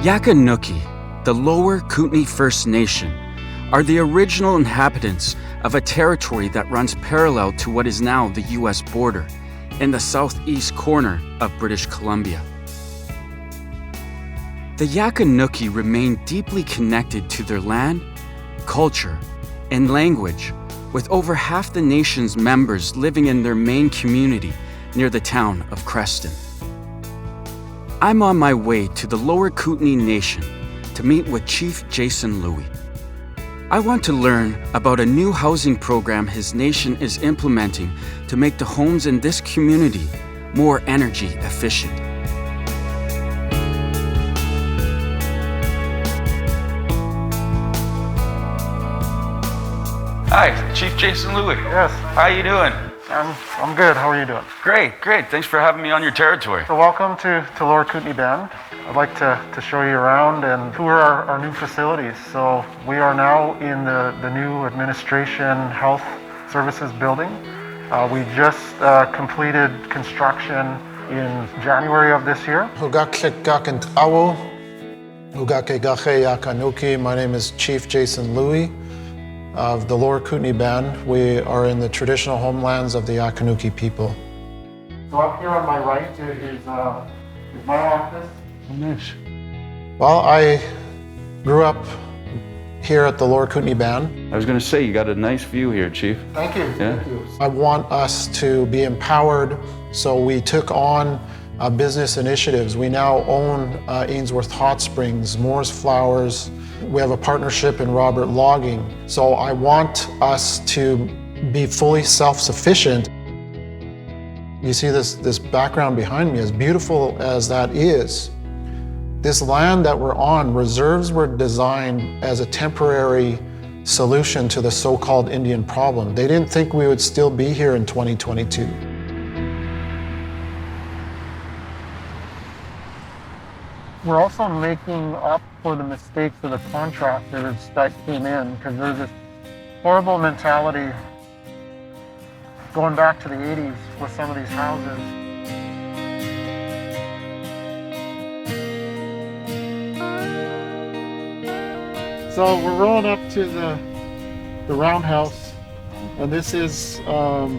Yaqan Nukiy, the Lower Kootenay First Nation, are the original inhabitants of a territory that runs parallel to what is now the U.S. border in the southeast corner of British Columbia. The Yaqan Nukiy remain deeply connected to their land, culture, and language, with over half the nation's members living in their main community near the town of Creston. I'm on my way to the Lower Kootenay Nation to meet with Chief Jason Louie. I want to learn about a new housing program his nation is implementing to make the homes in this community more energy efficient. Hi, Chief Jason Louie. Yes. How you doing? I'm good. How are you doing? Great. Thanks for having me on your territory. So welcome to Lower Kootenay Band. I'd like to show you around and tour our new facilities. So we are now in the new administration health services building. We just completed construction in January of this year. Yaqan Nukiy. My name is Chief Jason Louie of the Lower Kootenay Band. We are in the traditional homelands of the Yaqan Nukiy people. So up here on my right is my office. Oh, nice. Well, I grew up here at the Lower Kootenay Band. I was going to say, you got a nice view here, Chief. Thank you. Yeah. Thank you. I want us to be empowered, so we took on business initiatives. We now own Ainsworth Hot Springs, Moore's Flowers. We have a partnership in Robert Logging. So I want us to be fully self-sufficient. You see this background behind me, as beautiful as that is. This land that we're on, reserves were designed as a temporary solution to the so-called Indian problem. They didn't think we would still be here in 2022. We're also making up for the mistakes of the contractors that came in, because there's this horrible mentality going back to the 80s with some of these houses. So we're rolling up to the roundhouse, and this is our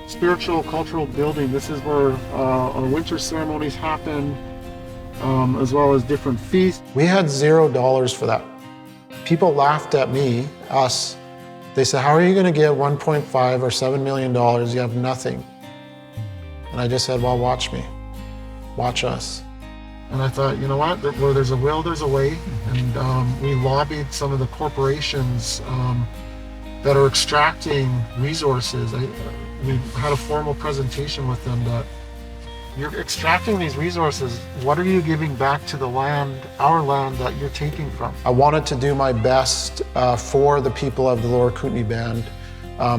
spiritual cultural building. This is where our winter ceremonies happen, as well as different feasts. We had $0 for that. People laughed at me, us. They said, how are you going to get 1.5 or $7 million? You have nothing. And I just said, well, watch me. Watch us. And I thought, you know what, where there's a will, there's a way. And we lobbied some of the corporations that are extracting resources. We had a formal presentation with them that you're extracting these resources. What are you giving back to the land, our land, that you're taking from? I wanted to do my best for the people of the Lower Kootenay Band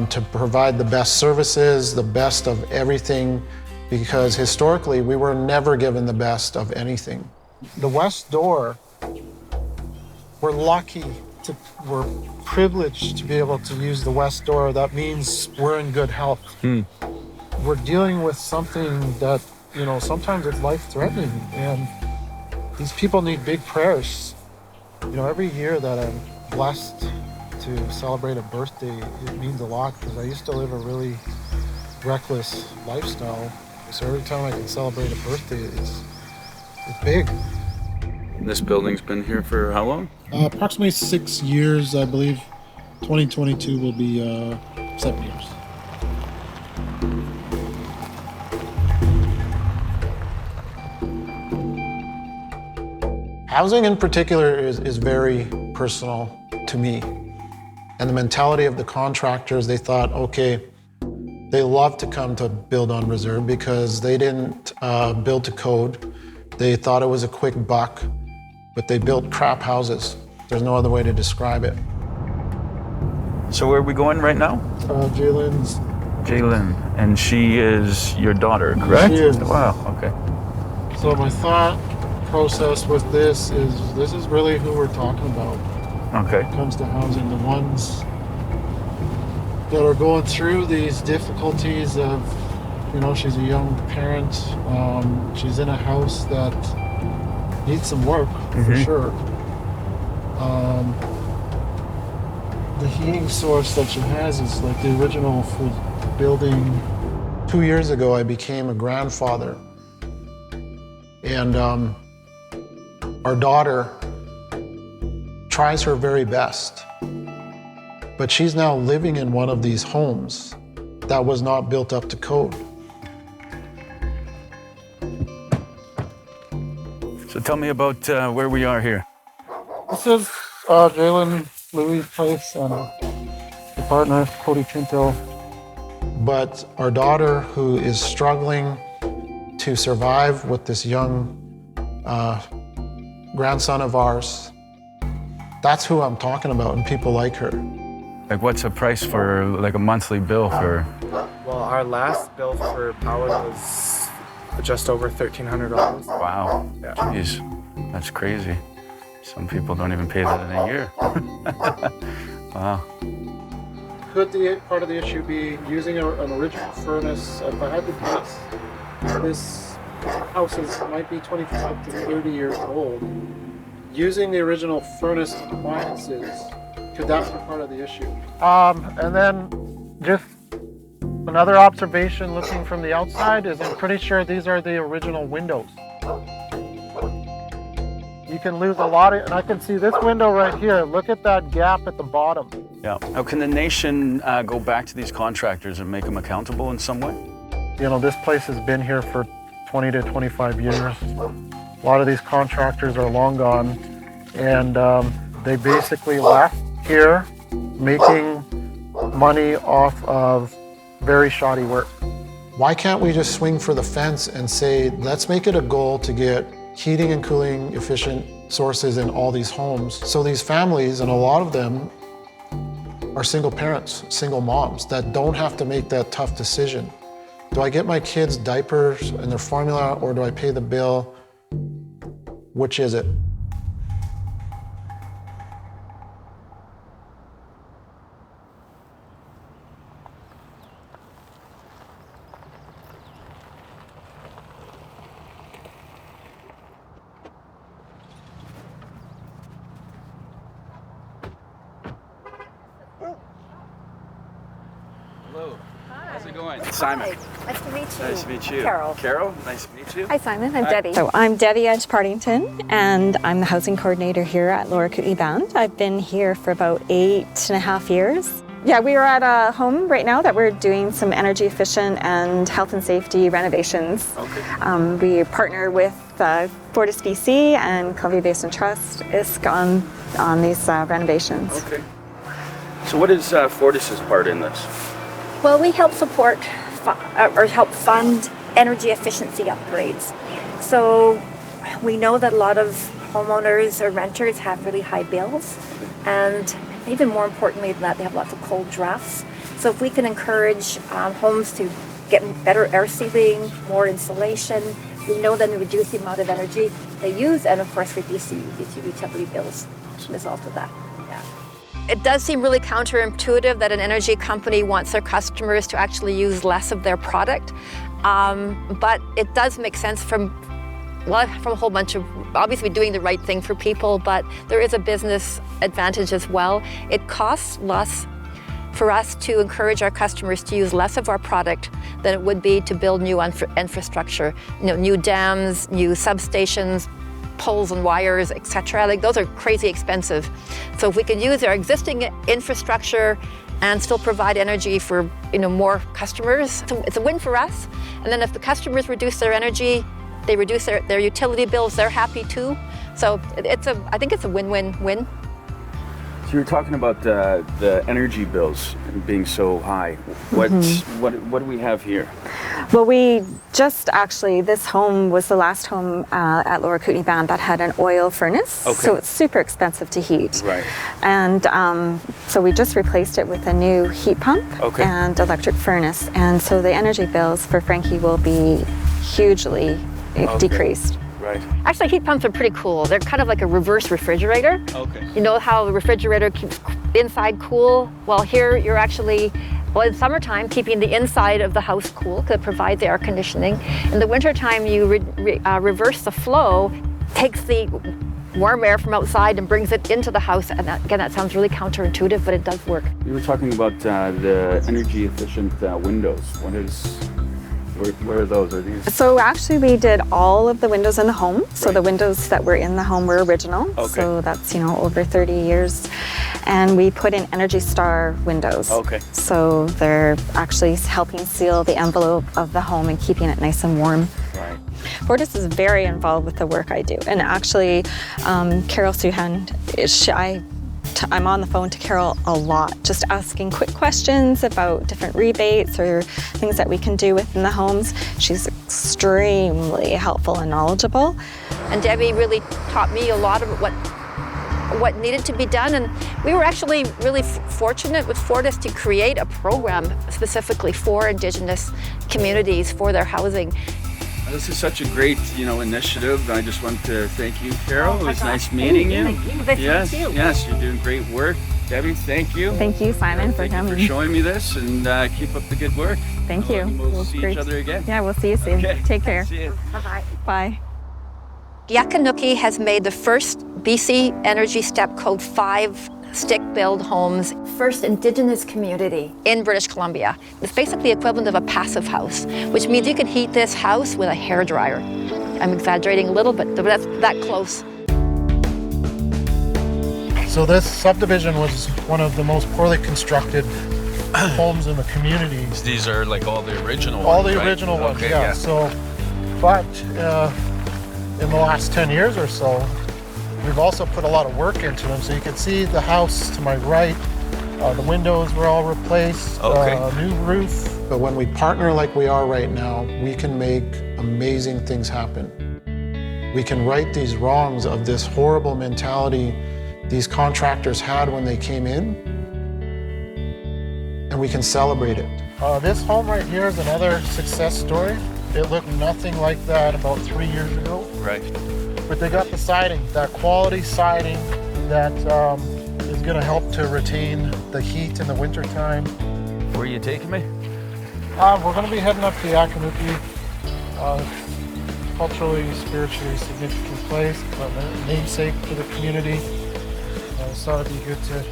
to provide the best services, the best of everything, because historically we were never given the best of anything. The West Door, we're lucky, we're privileged to be able to use the West Door. That means we're in good health. We're dealing with something that, you know, sometimes it's life-threatening, and these people need big prayers. You know, every year that I'm blessed to celebrate a birthday, it means a lot, because I used to live a really reckless lifestyle. So every time I can celebrate a birthday, it's big. This building's been here for how long? Approximately 6 years, I believe. 2022 will be 7 years. Housing in particular is very personal to me. And the mentality of the contractors, they thought, okay, they love to come to build on reserve because they didn't build to code. They thought it was a quick buck, but they built crap houses. There's no other way to describe it. So where are we going right now? Jalen's. Jalen, and she is your daughter, correct? She is. Wow, okay. So my thought process with this is really who we're talking about. Okay. When it comes to housing, the ones that are going through these difficulties of, you know, she's a young parent, she's in a house that needs some work for sure. The heating source that she has is like the original for building. 2 years ago, I became a grandfather. And our daughter tries her very best. But she's now living in one of these homes that was not built up to code. So tell me about where we are here. This is Jalen Louis' place and the partner, Cody Pinto. But our daughter, who is struggling to survive with this young grandson of ours, that's who I'm talking about, and people like her. Like, what's the price for like a monthly bill for? Well, our last bill for power was just over $1,300. Wow. Yeah. Jeez, that's crazy. Some people don't even pay that in a year. Wow. Could part of the issue be using an original furnace? If I had to guess, this house might be 25 to 30 years old. Using the original furnace appliances, could that be part of the issue? And then just another observation looking from the outside is I'm pretty sure these are the original windows. You can lose a lot of, and I can see this window right here. Look at that gap at the bottom. Yeah. Now, can the nation go back to these contractors and make them accountable in some way? You know, this place has been here for 20 to 25 years. A lot of these contractors are long gone, and they basically left here making money off of very shoddy work. Why can't we just swing for the fence and say, let's make it a goal to get heating and cooling efficient sources in all these homes? So these families, and a lot of them are single parents, single moms that don't have to make that tough decision. Do I get my kids diapers and their formula, or do I pay the bill? Which is it? Hello. How's it going? Simon. Hi. Nice to meet you. Nice to meet you. Carol. Carol, nice to meet you. Hi, Simon. I'm Debbie. So I'm Debbie Edge-Partington, and I'm the housing coordinator here at Lower Kootenay Band. I've been here for about 8.5 years. Yeah, we are at a home right now that we're doing some energy efficient and health and safety renovations. Okay. We partner with Fortis BC and Columbia Basin Trust ISK on these renovations. Okay. So what is Fortis's part in this? Well, we help support or help fund energy efficiency upgrades. So we know that a lot of homeowners or renters have really high bills, and even more importantly than that, they have lots of cold drafts. So if we can encourage homes to get better air sealing, more insulation, we know then we reduce the amount of energy they use, and of course reduce the utility bills as a result of that. It does seem really counterintuitive that an energy company wants their customers to actually use less of their product, but it does make sense from a whole bunch of, obviously doing the right thing for people, but there is a business advantage as well. It costs less for us to encourage our customers to use less of our product than it would be to build new infrastructure, new dams, new substations, poles and wires, etc. Like, those are crazy expensive. So if we can use our existing infrastructure and still provide energy for more customers, it's a win for us. And then if the customers reduce their energy, they reduce their utility bills, they're happy too. So I think it's a win-win-win. So you were talking about the energy bills being so high. What do we have here? Well, we just actually, this home was the last home at Lower Kootenay Band that had an oil furnace. Okay. So it's super expensive to heat. Right. And so we just replaced it with a new heat pump and electric furnace. And so the energy bills for Frankie will be hugely decreased. Right. Actually, heat pumps are pretty cool. They're kind of like a reverse refrigerator. Okay. You know how the refrigerator keeps inside cool? Well, here you're actually, in summertime, keeping the inside of the house cool because it provides air conditioning. In the wintertime, you reverse the flow takes the warm air from outside and brings it into the house. And that, again, that sounds really counterintuitive, but it does work. You were talking about the energy efficient windows. Where are those? Are these? So actually we did all of the windows in the home. So the windows that were in the home were original. Okay. So that's, over 30 years. And we put in Energy Star windows. Okay. So they're actually helping seal the envelope of the home and keeping it nice and warm. Right. Fortis is very involved with the work I do. And actually, Carol Suhan, I'm on the phone to Carol a lot, just asking quick questions about different rebates or things that we can do within the homes. She's extremely helpful and knowledgeable. And Debbie really taught me a lot of what needed to be done. And we were actually really fortunate with Fortis to create a program specifically for Indigenous communities for their housing. This is such a great, initiative. I just want to thank you, Carol. It was nice meeting you. Thank you. Yes, you're doing great work. Debbie, thank you. Thank you, Simon, for coming. Thank you for showing me this, and keep up the good work. Thank you. We'll see each other again. Yeah, we'll see you soon. Okay. Take care. See you. Bye-bye. Bye. Yaqan Nukiy has made the first BC Energy Step Code 5 stick-built homes, first Indigenous community in British Columbia. It's basically the equivalent of a passive house, which means you can heat this house with a hairdryer. I'm exaggerating a little bit, but that's that close. So this subdivision was one of the most poorly constructed homes in the community. These are like all the original All ones, the right? original ones, Okay, yeah. So, but in the last 10 years or so, we've also put a lot of work into them. So you can see the house to my right, the windows were all replaced, Okay. new roof. But when we partner like we are right now, we can make amazing things happen. We can right these wrongs of this horrible mentality these contractors had when they came in, and we can celebrate it. This home right here is another success story. It looked nothing like that about 3 years ago. Right. But they got the siding, that quality siding that is going to help to retain the heat in the wintertime. Where are you taking me? We're going to be heading up to Yaqan Nukiy, culturally, spiritually significant place, a namesake for the community. So it'd be good to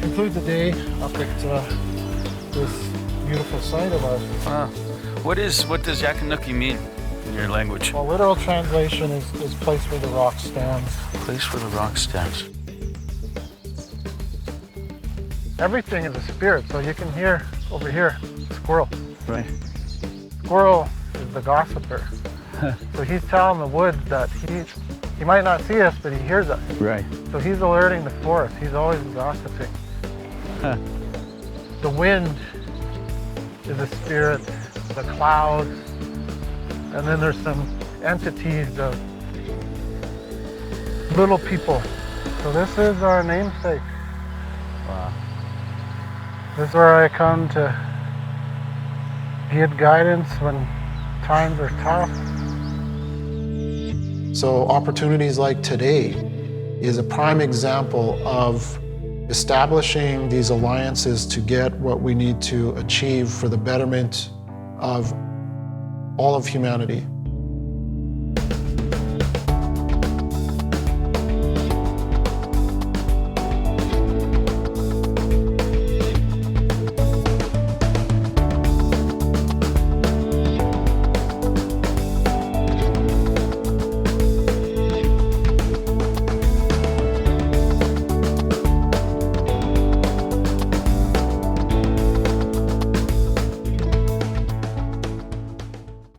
conclude the day up at this beautiful site of ours. What does Yaqan Nukiy mean in your language? Well, literal translation is place where the rock stands. Place where the rock stands. Everything is a spirit, so you can hear over here, squirrel. Right. Squirrel is the gossiper. So he's telling the woods that he might not see us, but he hears us. Right. So he's alerting the forest. He's always gossiping. Huh. The wind is a spirit, the clouds, and then there's some entities of little people. So this is our namesake. Wow. This is where I come to give guidance when times are tough. So opportunities like today is a prime example of establishing these alliances to get what we need to achieve for the betterment of all of humanity.